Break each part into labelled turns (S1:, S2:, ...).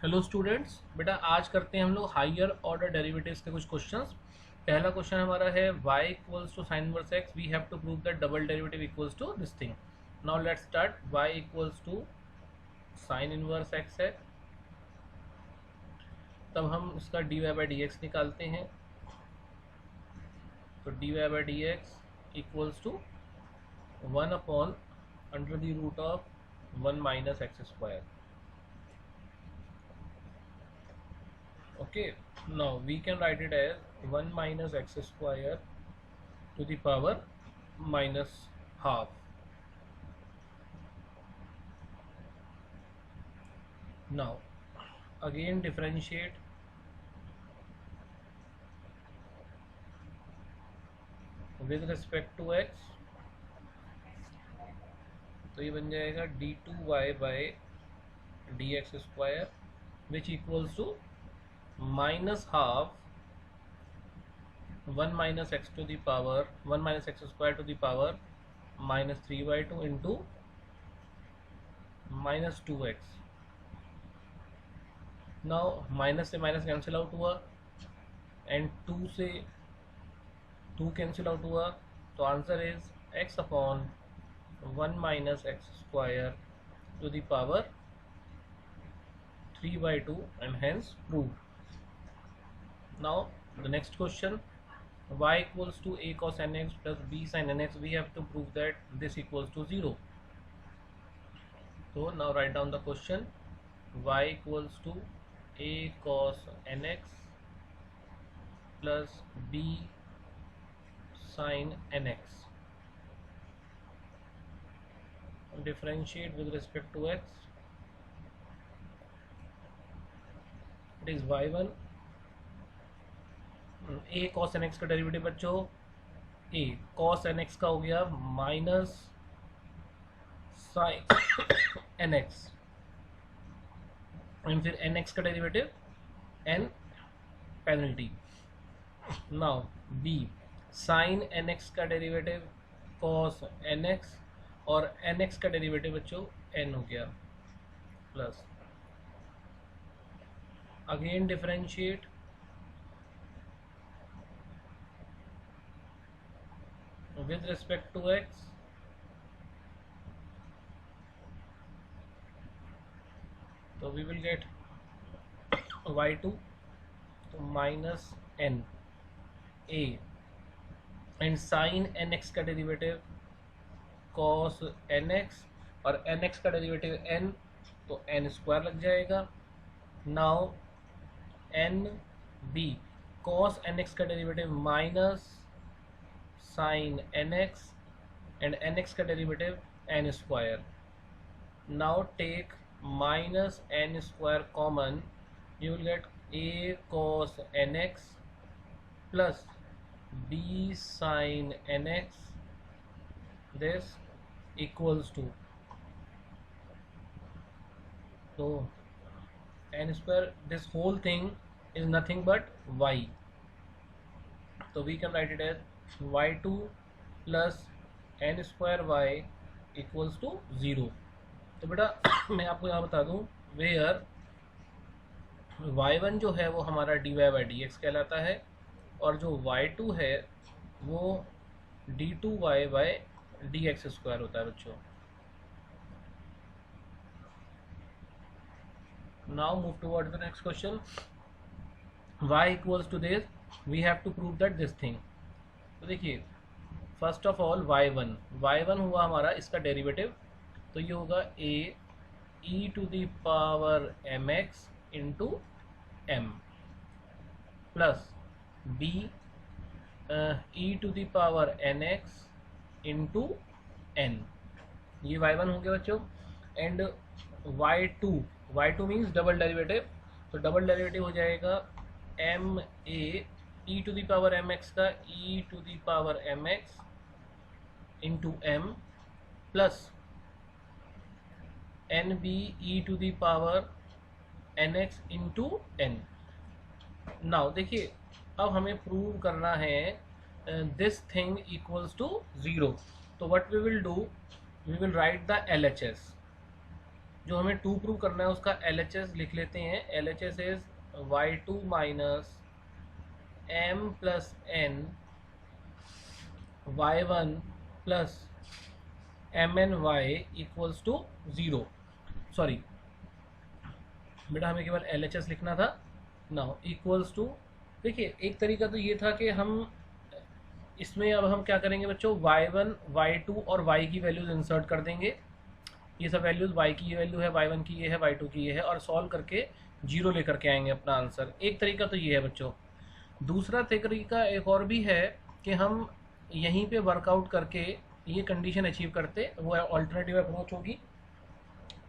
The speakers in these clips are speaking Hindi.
S1: हेलो स्टूडेंट्स, बेटा आज करते हैं हम लोग हायर ऑर्डर डेरिवेटिव्स के कुछ क्वेश्चंस। पहला क्वेश्चन हमारा है y equals to sine inverse x, we have to prove that double derivative equals to this thing. Now let's start. y equals to sine inverse x है, तब हम इसका dy बाई डी एक्स निकालते हैं। तो dy by d x equals to 1 upon under the root of 1 minus x square. Okay, now we can write it as 1 minus x square to the power minus half. Now again differentiate with respect to x, तो ये बन जाएगा d2y by d x square which equals to minus half 1 minus x to the power 1 minus x square to the power minus 3/2 into minus 2x। Now minus से माइनस कैंसिल आउट हुआ एंड 2 से 2 कैंसिल आउट हुआ, तो answer is x upon 1 minus x square to the power 3/2 and hence proved. Now the next question, y equals to a cos nx plus b sin nx, we have to prove that this equals to 0. So now write down the question. Y equals to a cos nx plus b sin nx. Differentiate with respect to x. It is y1 a cos nx का डेरिवेटिव बच्चों a cos nx का हो गया माइनस sin nx, एंड फिर nx का derivative n penalty. Now b sin nx का डेरिवेटिव cos nx और nx का डेरिवेटिव बच्चों n हो गया plus again differentiate with respect to x, so we will get y2 तो minus n a and sin nx का डेरिवेटिव cos nx और nx का डेरिवेटिव n, तो n स्क्वायर लग जाएगा। Now n b cos nx का derivative minus sin nx and nx का derivative n square. Now take minus n square common, you will get a cos nx plus b sin nx, this equals to, so n square, this whole thing is nothing but y, so we can write it as y2 plus n square y equals to 0। तो बेटा मैं आपको यहाँ बता दूँ, वेयर y1 जो है वो हमारा dy बाई डी एक्स कहलाता है और जो y2 है वो d2y by d x square होता है बच्चों। Now move toward the next question. y equals to this, we have to prove that this thing. तो देखिए फर्स्ट ऑफ ऑल y1 हुआ हमारा इसका डेरिवेटिव, तो ये होगा a e to the power mx into m plus b e to the power nx into n, ये y1 हो गया बच्चों। And y2 means double derivative, तो डबल डेरिवेटिव हो जाएगा m a e to the power mx का e to the power mx into m plus n b e to the power n x into n. Now देखिए अब हमें प्रूव करना है दिस थिंग इक्वल्स टू 0, तो what we will do, we will write the L H S. जो हमें 2 प्रूव करना है उसका LHS लिख लेते हैं। LHS is y2 minus m plus n y1 plus mny equals to 0। Sorry बेटा, हमें केवल LHS लिखना था। नाउ इक्वल्स टू, देखिए एक तरीका तो ये था कि हम इसमें अब हम क्या करेंगे बच्चों, y1 y2 और y की वैल्यूज इंसर्ट कर देंगे। ये सब वैल्यूज, y की ये वैल्यू है, y1 की ये है, y2 की ये है, और सॉल्व करके 0 लेकर के आएंगे अपना आंसर। एक तरीका तो ये है बच्चों। दूसरा तरीका एक और भी है कि हम यहीं पे वर्कआउट करके ये कंडीशन अचीव करते, वो ऑल्टरनेटिव अप्रोच होगी।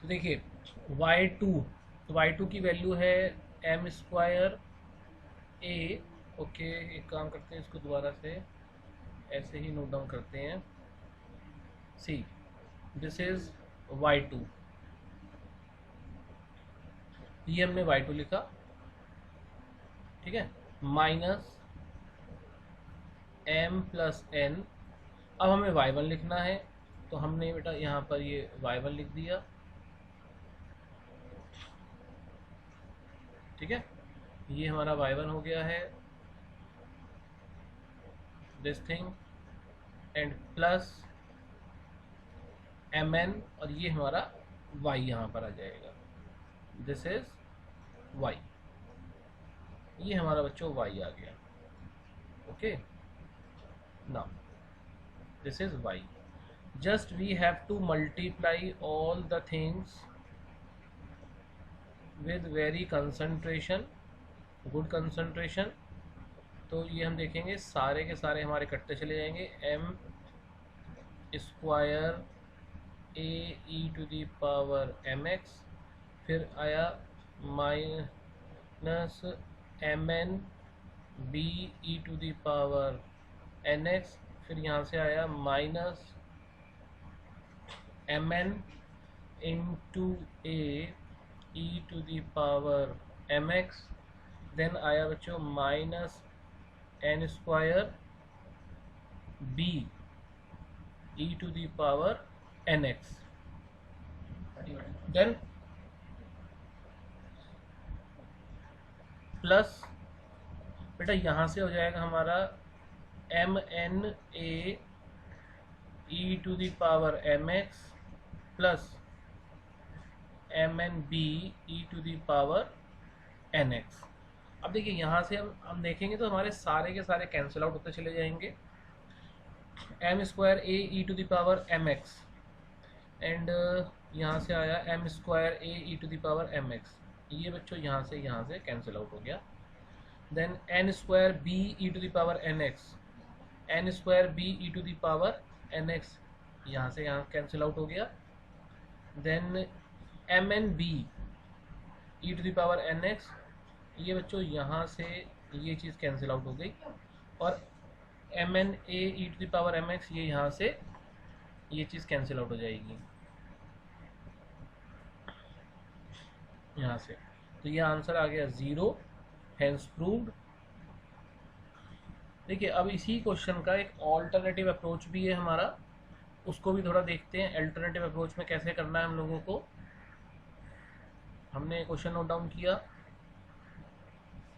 S1: तो देखिए y2 की वैल्यू है m स्क्वायर a। ओके, एक काम करते हैं, इसको दोबारा से ऐसे ही नोट डाउन करते हैं। सी दिस इज y2, ये हमने y2 लिखा, ठीक है, माइनस m प्लस n। अब हमें y1 लिखना है, तो हमने बेटा यहाँ पर ये y1 लिख दिया, ठीक है, ये हमारा y1 हो गया है, this thing, and plus mn, और ये हमारा y यहाँ पर आ जाएगा, दिस इज y। ये हमारा बच्चों y आ गया। Okay, now this is y। Just we have to multiply all the things with very concentration, good concentration. तो ये हम देखेंगे सारे के सारे हमारे कटते चले जाएंगे। m square a e to the power mx, फिर आया minus mn b e to the power nx, फिर यहाँ से आया minus mn into a e to the power mx, then आया बच्चों minus n square b e to the power nx, then plus बेटा यहाँ से हो जाएगा हमारा mn a e to the power mx plus mn b e to the power nx। अब देखिए यहाँ से हम देखेंगे तो हमारे सारे के सारे कैंसिल आउट होते चले जाएंगे। m square a e to the power mx, and यहाँ से आया m square a e to the power mx, ये बच्चों यहाँ से कैंसिल आउट हो गया। Then n square b e to the power nx, n square b e to the power nx, यहाँ से यहाँ कैंसिल आउट हो गया। Then mn b e to the power nx, ये बच्चों यहाँ से ये चीज़ कैंसिल आउट हो गई, और mn a e to the power mx, ये यहाँ से ये चीज़ कैंसिल आउट हो जाएगी यहाँ से। तो ये आंसर आ गया 0, हेंस प्रूव्ड। देखिए अब इसी क्वेश्चन का एक ऑल्टरनेटिव अप्रोच भी है हमारा, उसको भी थोड़ा देखते हैं। अल्टरनेटिव अप्रोच में कैसे करना है हम लोगों को। हमने क्वेश्चन नोट डाउन किया,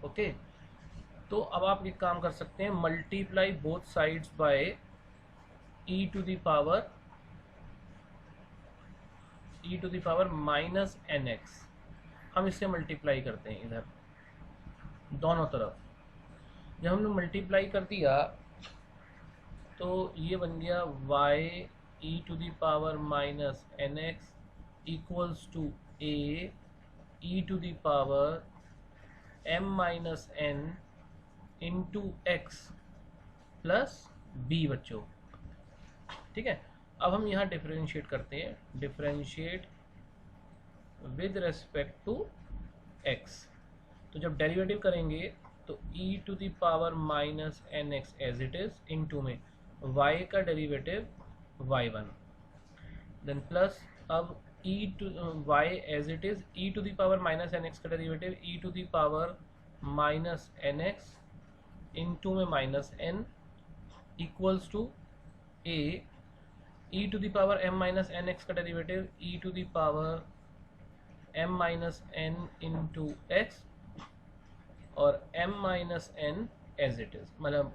S1: ओके। तो अब आप एक काम कर सकते हैं, multiply both sides by e to the power minus nx। हम इससे मल्टीप्लाई करते हैं इधर दोनों तरफ। जब हमने मल्टीप्लाई कर दिया तो ये बन गया y e to the power minus nx equals to a e to the power m minus n into x plus b बच्चों, ठीक है। अब हम यहाँ डिफरेंशिएट करते हैं, differentiate with respect to x। तो जब डेरिवेटिव करेंगे तो e to the power minus nx as it is, into में y का डेरिवेटिव y1, देन प्लस अब e to y as it is, e to the power minus nx का derivative e to the power minus nx into में minus n equals to a e to the power m minus nx का derivative e to the power m minus n into x और m minus n as it is, मतलब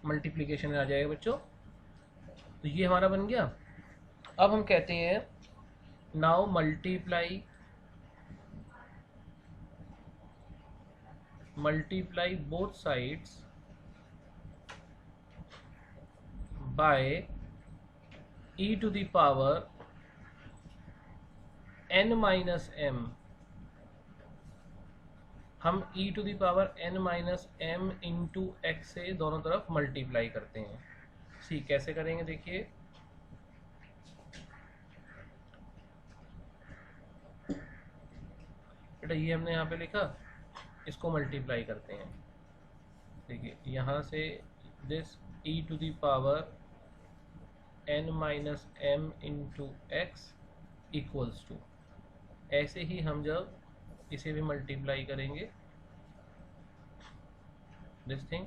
S1: मल्टीप्लीकेशन में आ जाएगा बच्चों। तो ये हमारा बन गया। अब हम कहते हैं now multiply both sides by e to the power n minus m। हम e to the power n minus m into x से दोनों तरफ मल्टीप्लाई करते हैं। सी कैसे करेंगे देखिए, बेटा ये हमने यहाँ पे लिखा, इसको मल्टीप्लाई करते हैं। देखिए यहाँ से this e to the power n minus m into x equals to, ऐसे ही हम जब इसे भी मल्टीप्लाई करेंगे दिस थिंग,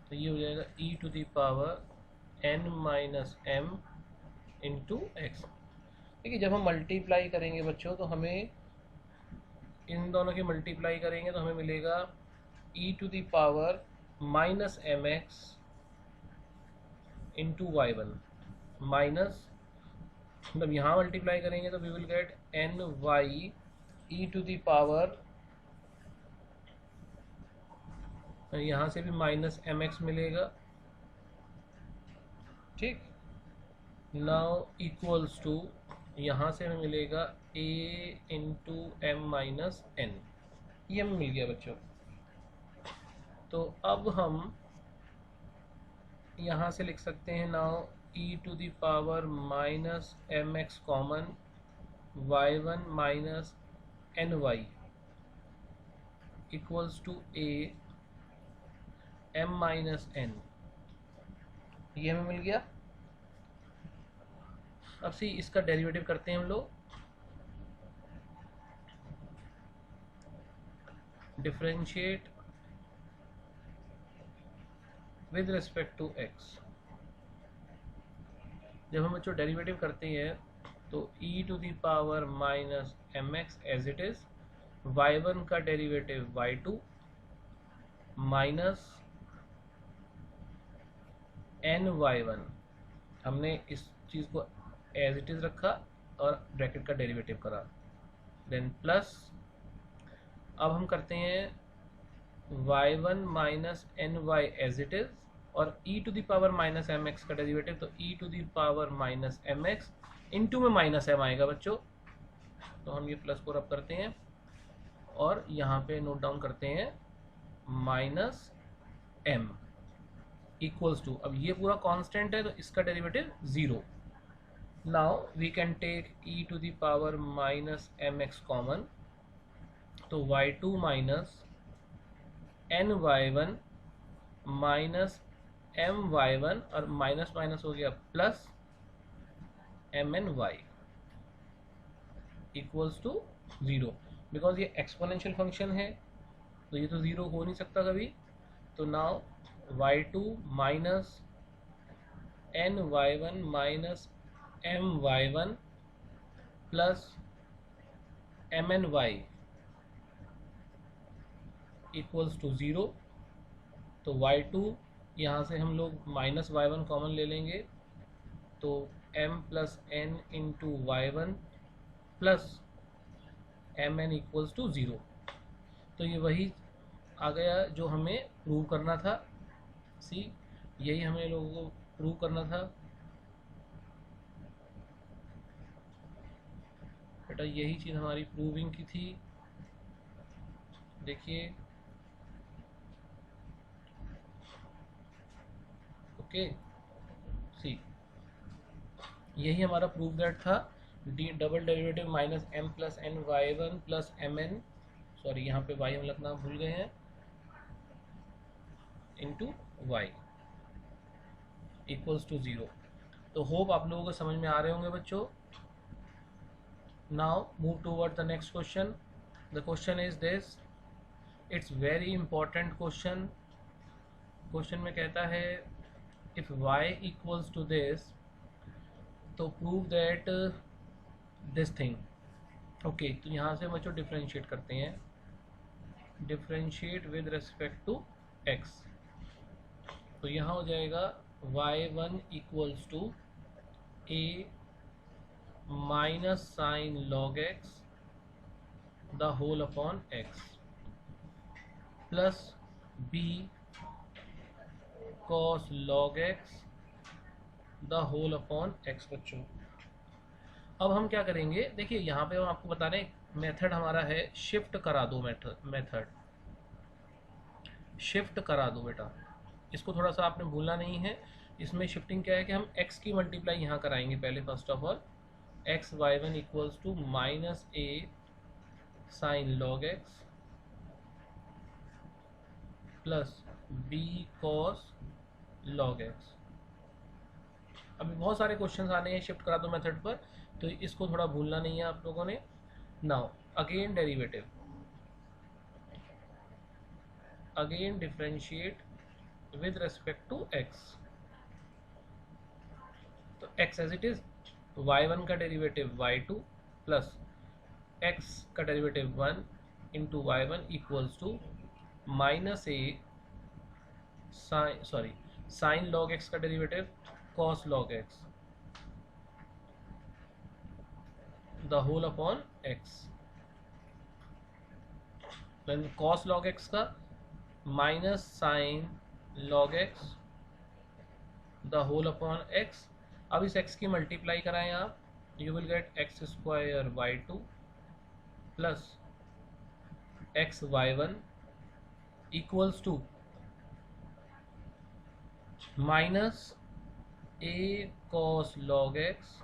S1: तो ये हो जाएगा e to the power n minus m into x. देखिए जब हम मल्टीप्लाई करेंगे बच्चों तो हमें इन दोनों की मल्टीप्लाई करेंगे तो हमें मिलेगा e to the power minus m x into y one minus, मतलब यहाँ मल्टीप्लाई करेंगे तो we will get n y e to the power, यहाँ से भी माइनस एम एक्स मिलेगा, ठीक। नाउ इक्वल्स टू यहाँ से हमें मिलेगा a into m minus n, ये हमें मिल गया बच्चों। तो अब हम यहाँ से लिख सकते हैं now e to the power minus m x common y one minus n y equals to a m minus n, ये हमें मिल गया। अब सी इसका डेरिवेटिव करते हैं हम लोग, differentiate with respect to x। जब हम बच्चों डेरिवेटिव करते हैं तो e to the power minus m x as it is, y1 का derivative y2 minus n y1, हमने इस चीज़ को एज इट इज रखा और ब्रैकेट का डेरिवेटिव करा, देन प्लस अब हम करते हैं y1 minus n y as it is और e to the power minus m x का डेरिवेटिव, तो e to the power minus m x into में माइनस एम आएगा बच्चों, तो हम ये प्लस को रब करते हैं और यहाँ पे नोट डाउन करते हैं माइनस एम इक्वल्स टू, अब ये पूरा कांस्टेंट है तो इसका derivative 0। Now we can take e to the power minus m x common, तो y2 minus n y1 minus m y1 और माइनस माइनस हो गया plus m n y equals to 0। Because ये एक्सपोनेंशियल फंक्शन है तो ये तो 0 हो नहीं सकता कभी, तो now y2 minus n y1 minus m y1 plus m n y equals to 0। तो y2 यहाँ से हम लोग माइनस y1 कॉमन ले लेंगे तो m plus n into y1 plus m n equals to 0। तो ये वही आ गया जो हमें प्रूव करना था। सी यही हमें लोगों को प्रूव करना था बेटा, यही चीज़ हमारी प्रूविंग की थी। देखिए ओके, सी यही हमारा प्रूफ दैट था, d double derivative minus m plus n y one plus m n, sorry यहाँ पे वाई हम लिखना भूल गए हैं, इंटू वाई इक्वल्स टू 0। तो होप आप लोगों को समझ में आ रहे होंगे बच्चों। Now move toward the next question. The question is this, it's very important question. Question में कहता है if y equals to this, तो prove that this thing. Okay, तो यहाँ से बच्चों डिफ्रेंशिएट करते हैं, differentiate with respect to x. तो यहाँ हो जाएगा y1 equals to a minus sine log x the whole upon x plus b cos log x the whole upon x. बच्चों अब हम क्या करेंगे, देखिए यहाँ पे हम आपको बता रहे हैं मेथड हमारा है शिफ्ट करा दो, मेथड शिफ्ट करा दो बेटा, इसको थोड़ा सा आपने भूलना नहीं है। इसमें शिफ्टिंग क्या है कि हम x की मल्टीप्लाई यहाँ कराएंगे पहले, first of all x y one equals to minus a sine log x plus b cos log x. अभी बहुत सारे क्वेश्चंस आने हैं शिफ्ट करा दो मेथड पर, तो इसको थोड़ा भूलना नहीं है आप लोगों ने। Now again derivative, again differentiate with respect to x। तो x as it is, y1 का डेरिवेटिव y2 प्लस x का derivative 1 into y1 equals to minus a sine log x का derivative cos log x the whole upon x। Then cos log x का minus sine log x the whole upon x। अब इस x की मल्टीप्लाई कराएं आप, you will get x square y two plus x y one equals to minus a cos log x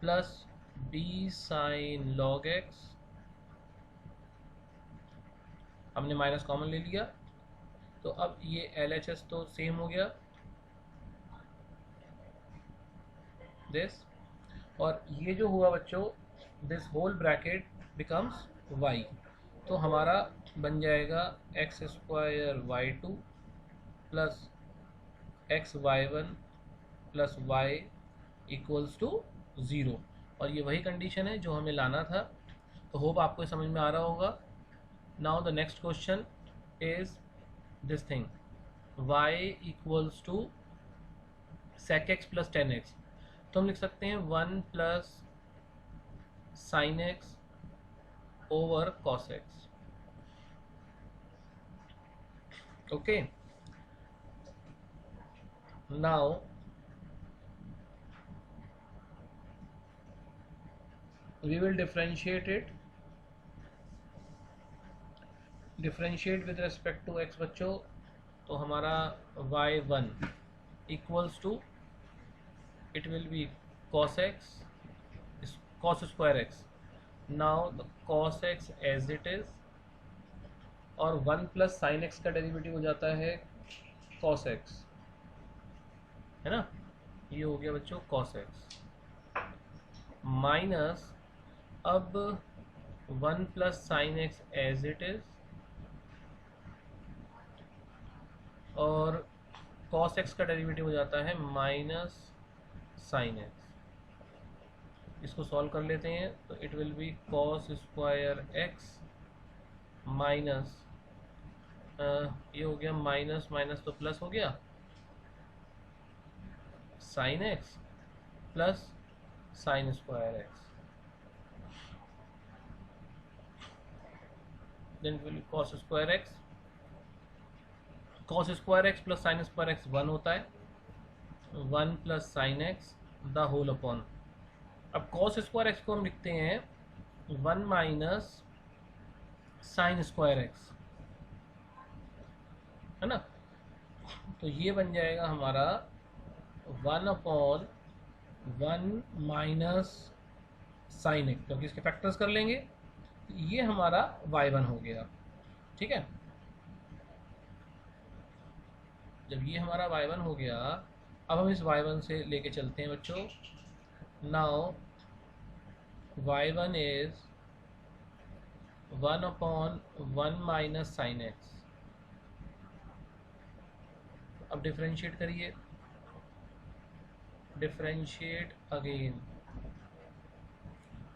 S1: plus b sine log x. हमने माइनस कॉमन ले लिया, तो अब ये एल एच एस तो सेम हो गया दिस, और ये जो हुआ बच्चों this whole bracket becomes y। तो हमारा बन जाएगा x square y two plus x y one plus y equals to zero. और ये वही कंडीशन है जो हमें लाना था। तो होप आपको समझ में आ रहा होगा। Now the next question is this thing, y equals to sec x plus ten x. तो हम लिख सकते हैं 1 plus sine x over cos x. Okay, now we will differentiate it, differentiate with respect to x बच्चों। तो हमारा y1 equals to, it will be cos x, cos square x। now the cos x as it is, और 1 प्लस साइन एक्स का डेरिवेटिव हो जाता है cos x, है ना, ये हो गया बच्चों cos x माइनस, अब 1 plus sine x as it is, और cos x का डेरिवेटिव हो जाता है माइनस साइन एक्स। इसको सॉल्व कर लेते हैं, तो it will be cos square x minus, ये हो गया माइनस माइनस तो प्लस हो गया, sine x plus sine square x, then will cos square x, cos square x plus sine square x 1 होता है, 1 plus sine x the whole upon. अब cos स्क्वायर एक्स को हम लिखते हैं 1 माइनस साइन स्क्वायर एक्स, है ना। तो ये बन जाएगा हमारा 1 अपॉन 1 माइनस साइन एक्स, क्योंकि इसके फैक्टर्स कर लेंगे। ये हमारा y1 हो गया, ठीक है। जब ये हमारा y1 हो गया, अब हम इस y1 से लेके चलते हैं बच्चों। Now y1 is 1 upon 1 minus sine x. अब डिफरेंशिएट करिए, differentiate again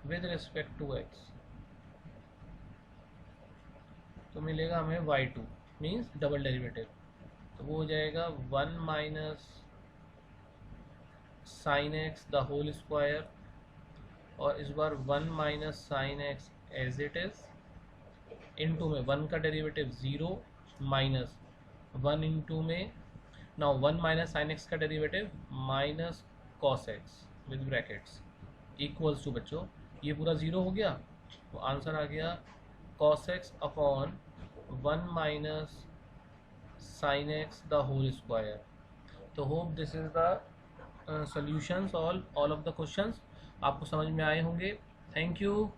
S1: with respect to x, तो मिलेगा हमें y2 मीन्स डबल डेरिवेटिव, तो वो हो जाएगा 1 minus sine x the whole square, और इस बार 1 minus sine x as it is, into में 1 का डेरिवेटिव 0 माइनस 1 इंटू में नाउ 1 माइनस साइन एक्स का derivative minus cos x with brackets equals to, बच्चों ये पूरा 0 हो गया, तो आंसर आ गया cos x upon 1 minus sine x the whole square. तो hope this is the solutions all of the questions आपको समझ में आए होंगे। Thank you.